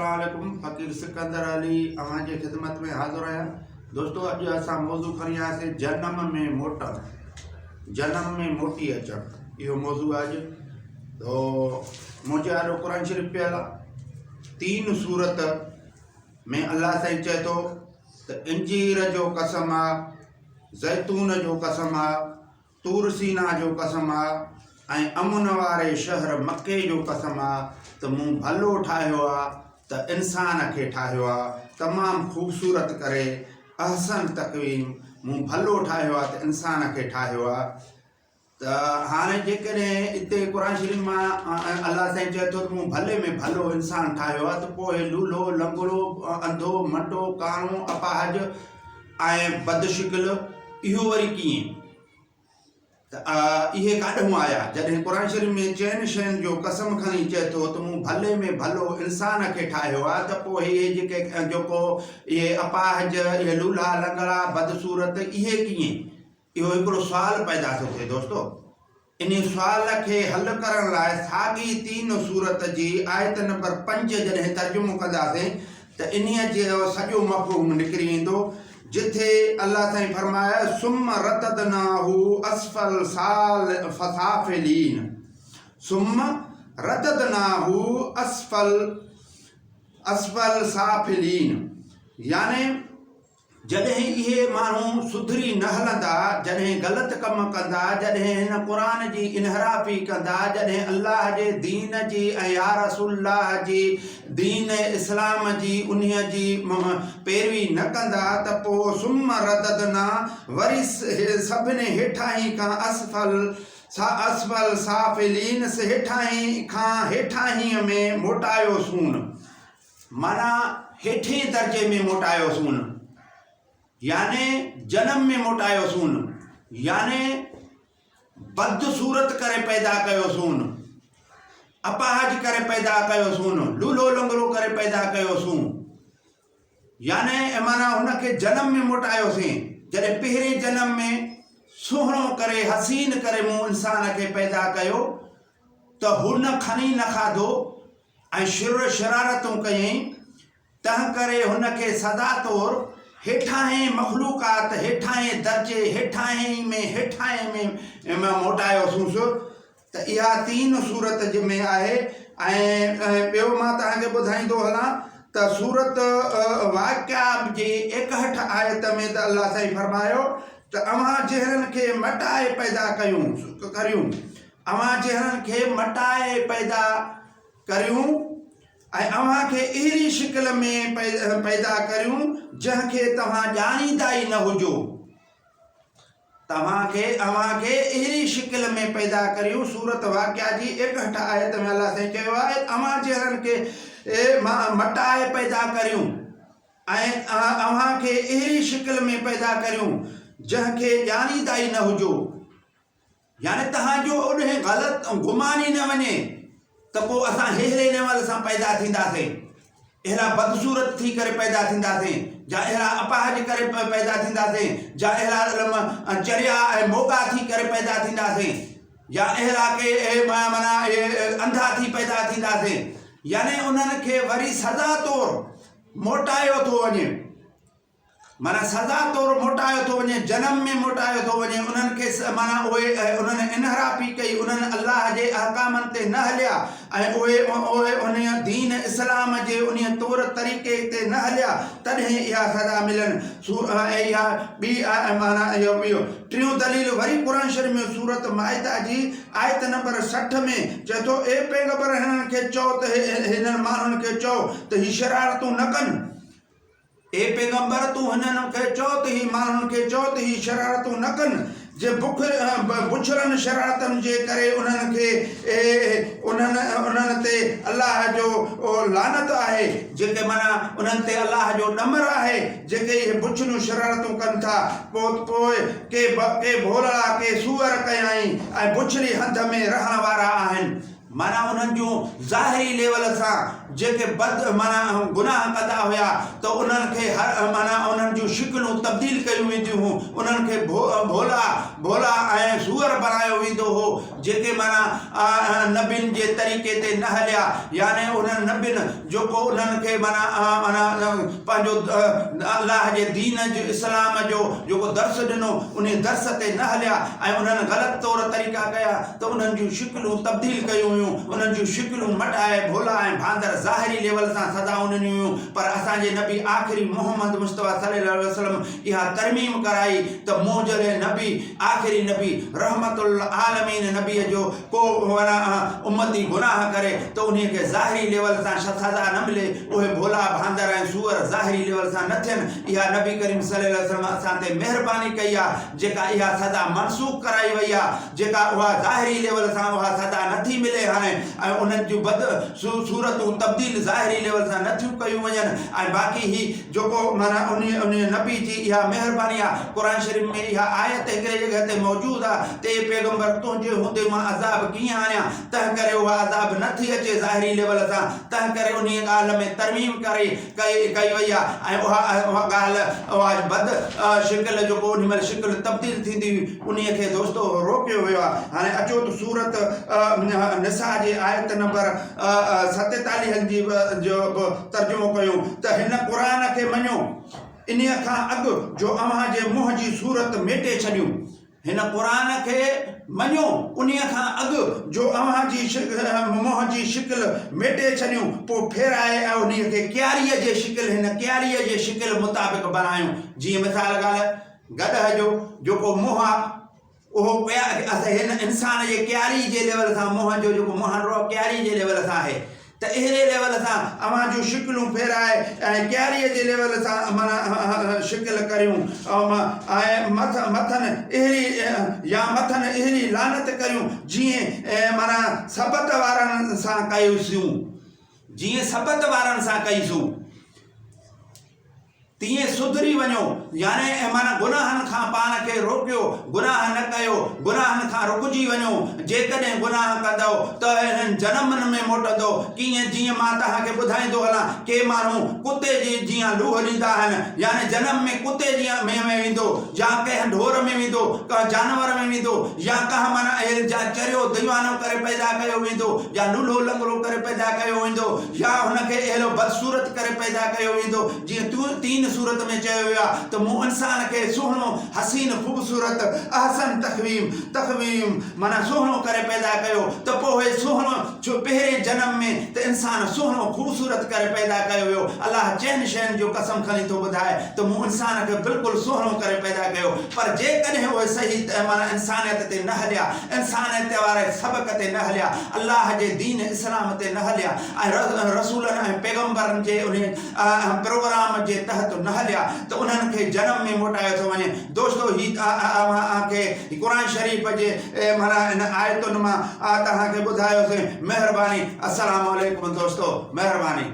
अस्सलाम वालेकुम। फ़कीर सिकंदर अली अवां जी ख़िदमत में हाज़िर आहियां। दोस्तों, अॼु असां मौज़ू खणी आयासीं जनम में मोटणु, जनम में मोटी अचणु। इहो मौज़ू आहे अॼु। तो मुंहिंजे आॾो क़ुरान शरीफ़ पियल आहे। 3 सूरत में अल्लाह साईं चए थो त इंजीर जो कसम आहे, ज़ैतून जो कसम आहे, तूर सीना जो कसम आहे ऐं अमुन वारे शहर मके जो कसम आहे त मूं भलो ठाहियो आहे, त इंसान खे ठाहियो आहे तमामु ख़ूबसूरत करे, अहसन तक़वीम। मूं भलो ठाहियो आहे त इंसान खे ठाहियो आहे। त हाणे जेकॾहिं हिते क़ुरान शरीफ़ मां अल्लाह साईं चए थो त मूं भले में भलो इंसान ठाहियो आहे, त पोइ लूलो, लंगड़ो, अंधो, मंडो, काणो, अपाहज ऐं बदशिकिल इहो वरी कीअं? त इहे काॾों आया? जॾहिं क़ुरान शरीफ़ में चइनि शयुनि जो कसम खणी चए थो त मूं भले में भलो इंसान खे ठाहियो आहे, त पोइ इहे जेको इहे अपाहज, इहे लूला, लंगड़ा, बदसूरत इहे कीअं? इहो हिकिड़ो सुवालु पैदा थो थिए। दोस्तो, इन सुवाल खे हल करण लाइ साॻी 3 सूरत जी आयत नंबर 5 जॾहिं तर्जुमो कंदासीं त इन्हीअ जो सॼो मफ़हूम निकिरी ईंदो, जिथे अल्लाह साईं फरमाया सुम रददनाहु अस्फल साफिलीन। सुम रददनाहु अस्फल साफिलीन, यानी जॾहिं इहे माण्हू सुधरी न हलंदा, जॾहिं ग़लति कम कंदा, जॾहिं हिन क़ुरान जी इनहराफ़ी कंदा, जॾहिं अल्लाह जे दीन जी ऐं या रसूलुल्लाह जी दीन इस्लाम जी उन्हीअ जी पैरवी न कंदा, त पोइ सुम रददना वरी सभिनी हेठाहीं खां अस्फल साफिलीन से हेठाहीं खां हेठाहीं में मोटायो सून, माना हेठें दर्जे में मोटायो सून, याने जनम में मोटायो सून, याने बदसूरत करे पैदा कयो सून, अपाहज करे पैदा कयो सून, लूलो लंगड़ो करे पैदा कयो सून, याने माना हुनखे जनम में मोटायोसीं। जॾहिं पहिरें जनम में सुहिणो करे, हसीन करे मूं इंसान खे पैदा कयो, त हुन खणी न खाधो ऐं शरारतूं कयईं, तंहिं करे हुनखे सदा तौरु हेठाहीं मखलूक़ात, हेठाहीं दर्जे, हेठाहीं में मोटायोसूंस। त इहा 3 सूरत में आहे। ऐं ॿियो मां तव्हांखे ॿुधाईंदो हलां त सूरत वाक़िया जी 61 आयत में त अल्लाह साईं फरमायो त अव्हां जहिड़नि खे मटाए पैदा करियूं, अव्हां जहिड़नि खे मटाए पैदा करियूं ऐं अव्हां खे अहिड़ी शिकिल में पैदा करियूं जंहिंखे तव्हां ॼाणींदा ई न हुजो। अव्हां खे अहिड़ी शिकिल में पैदा करियूं। सूरत वाक़िया जी 61 आयत में अल्लाह साईं चयो आहे अव्हां जहिड़नि खे मटाए पैदा करियूं ऐं अव्हां खे अहिड़ी शिकिल में पैदा करियूं जंहिंखे ॼाणींदा ई न हुजो, यानी तव्हांजो उन ग़लति गुमान ई न वञे त पोइ असां अहिड़े लेवल सां पैदा थींदासीं, अहिड़ा बदसूरत थी करे पैदा थींदासीं, या अहिड़ा अपाहज करे पैदा थींदासीं, या अहिड़ा चरिया ऐं मोगा थी करे पैदा थींदासीं, या अहिड़ा के माना अंधा थी पैदा थींदासीं। यानी उन्हनि खे वरी सज़ा तौरु मोटायो थो वञे, माना सज़ा तौरु मोटायो थो वञे, जनम में मोटायो थो वञे। उन्हनि खे माना उन्हनि इनहराफ़ी कई, उन्हनि अल्लाह जे अहकामनि ते न हलिया ऐं उहे उन दीन इस्लाम जे उन तौर तरीक़े ते न हलिया, तॾहिं इहा सज़ा मिलनि। इहा ॿी माना इहो 3 दलील वरी क़ुरान शरीफ़ में सूरत माइदा जी आयत नंबर 60 में चए थो ए पैगंबर हिननि खे चओ त हिननि माण्हुनि खे चओ त हीअ शरारतूं न कनि। ए पैगंबर तूं हिननि खे चओ त ही माण्हुनि खे चओ त ही शरारतूं न कनि, जे बुछड़नि शरारतनि जे करे उन्हनि खे उन्हनि ते अल्लाह जो लानत आहे, जेके माना उन्हनि ते अल्लाह जो ॾमर आहे, जेके इहे बुछड़ियूं शरारतूं कनि था। पोइ के भोलड़ा, के सूअर कयाई ऐं बुछड़ी हंध में रहण वारा आहिनि। माना उन्हनि जूं ज़ाहिरी लेवल सां जेके बद माना गुनाह कंदा हुया त उन्हनि खे हर माना उन्हनि जूं शिकिलूं तब्दील कयूं वेंदियूं हुयूं, उन्हनि खे भोला भोला ऐं सूअर बणायो वेंदो हो जेके माना नबियुनि जे तरीक़े ते न हलिया, यानी उन्हनि नबियुनि जेको उन्हनि खे माना माना पंहिंजो अल्लाह जे दीन जो इस्लाम जो जेको दर्स ॾिनो उन दर्स ते न हलिया ऐं उन्हनि ग़लति तौर तरीक़ा कया त उन्हनि जूं शिकिलूं तब्दील कयूं हुयूं, उन्हनि जूं शिकिलूं मटाए भोला ऐं भांदर ज़ाहिरी लेवल सां सदाऊं ॾिनियूं हुयूं। पर असांजे नबी आख़िरी मोहम्मद मुस्तफ़ा सल्लल्लाहु अलैहि वसल्लम इहा तरमीम कराई त मुंहिंजे नबी आख़िरी नबी रहमतुल आलमीन नबीअ जो को उम्मती गुनाह करे त उन खे ज़ाहिरी लेवल सां सज़ा न मिले, उहे भोला भांदर ऐं सूअर ज़ाहिरी लेवल सां न थियनि। इहा नबी करीम सल्लल्लाहु अलैहि वसल्लम असां ते महिरबानी कई आहे जेका इहा सज़ा मनसूख़ कराई वई आहे, जेका उहा ज़ाहिरी लेवल सां उहा सज़ा नथी मिले हाणे ऐं उन्हनि जूं सूरतूं तब्दील ज़ाहिरी लेवल सां नथियूं कयूं वञनि ऐं बाक़ी ही जेको माना उन नबी जी इहा महिरबानी आहे। क़ुर शरीफ़ में इहा आयत हिकिड़े जॻह ते मौजूदु आहे ते पैगंबर तुंहिंजे हूंदे मां अज़ाब कीअं आणियां, तंहिं करे उहा अज़ाब नथी अचे ज़ाहिरी लेवल सां, तंहिं करे उन ॻाल्हि में तरमीम कई वई आहे ऐं उहा ॻाल्हि उहा बद शिकिल जेको उन महिल शिकिल तब्दील थींदी हुई उन खे दोस्तो रोकियो वियो आहे। हाणे अचो त सूरत निसा जे आयत नंबर 47 जी जो तर्जुमो कयूं त हिन क़ुर खे मञो इन खां अॻु जो अव्हां जे मुंहं जी सूरत मेटे छॾियूं, हिन क़ुर खे मञो उन खां अॻु जो अव्हां जी मुंहं जी शिकिल मेटे छॾियूं, पोइ फेराए ऐं उन खे क्यारीअ जे शिकिल हिन क्यारीअ जे शिकिल मुताबिक़ बणायूं। जीअं मिसाल ॻाल्हि गॾह जो जेको मुंहुं आहे उहो हिन इंसान जे क्यारी जे लेवल सां मुंहं जो जेको मुहांडो क्यारी जे लेवल सां आहे त अहिड़े लेवल सां अव्हां जूं शिकिलूं फेराए ऐं क्यारीअ जे लेवल सां माना शिकिल करियूं ऐं मथनि अहिड़ी लानत करियूं जीअं माना सबत वारनि सां कयूंसीं, जीअं सबत वारनि सां कईसूं तीअं सुधरी वञो, यानी माना गुनाहनि खां पाण खे रोकियो, गुनाह न कयो, गुनाहनि खां रुकिजी वञो। जेकॾहिं गुनाह कंदव त हिननि जनमनि में मोटंदो। कीअं? जीअं मां तव्हांखे ॿुधाईंदो हलां, के माण्हू कुते जी जीअं लूह ॾींदा आहिनि, यानी जनम में कुते जीअं में वेंदो या कंहिं ढोर में वेंदो, कंहिं जानवर में वेंदो या कंहिं माना चरियो दीवानो करे पैदा कयो वेंदो या लूलो लंगड़ो करे पैदा कयो वेंदो या हुनखे अहिड़ो बदसूरत करे पैदा कयो वेंदो। जीअं तीन सूरत में चयो वियो आहे त मूं इंसान खे सुहिणो हसीन ख़ूबसूरत अहसन तक़वीम माना सुहिणो करे पैदा कयो त पोइ सुहिणो छो पहिरें जनम में त इंसान सुहिणो ख़ूबसूरत करे पैदा कयो वियो। अलाह चइनि शयुनि जो कसम खणी थो ॿुधाए त मूं इंसान खे बिल्कुलु सुहिणो करे पैदा कयो, पर जेकॾहिं उहे सही माना इंसानियत ते न हलिया, इंसानियत वारे सबक़ ते न हलिया, अलाह जे दीन इस्लाम ते न हलिया ऐं रसूलनि ऐं पैगंबरनि जे उन प्रोग्राम जे तहत न हलिया त उन्हनि खे जनम में मोटायो थो वञे। दोस्तो ही खे क़ुर शरीफ़ जे माना इन आयतुनि मां तव्हांखे ॿुधायोसीं। महिरबानी। अस्सलामु अलैकुम दोस्तो, महिरबानी।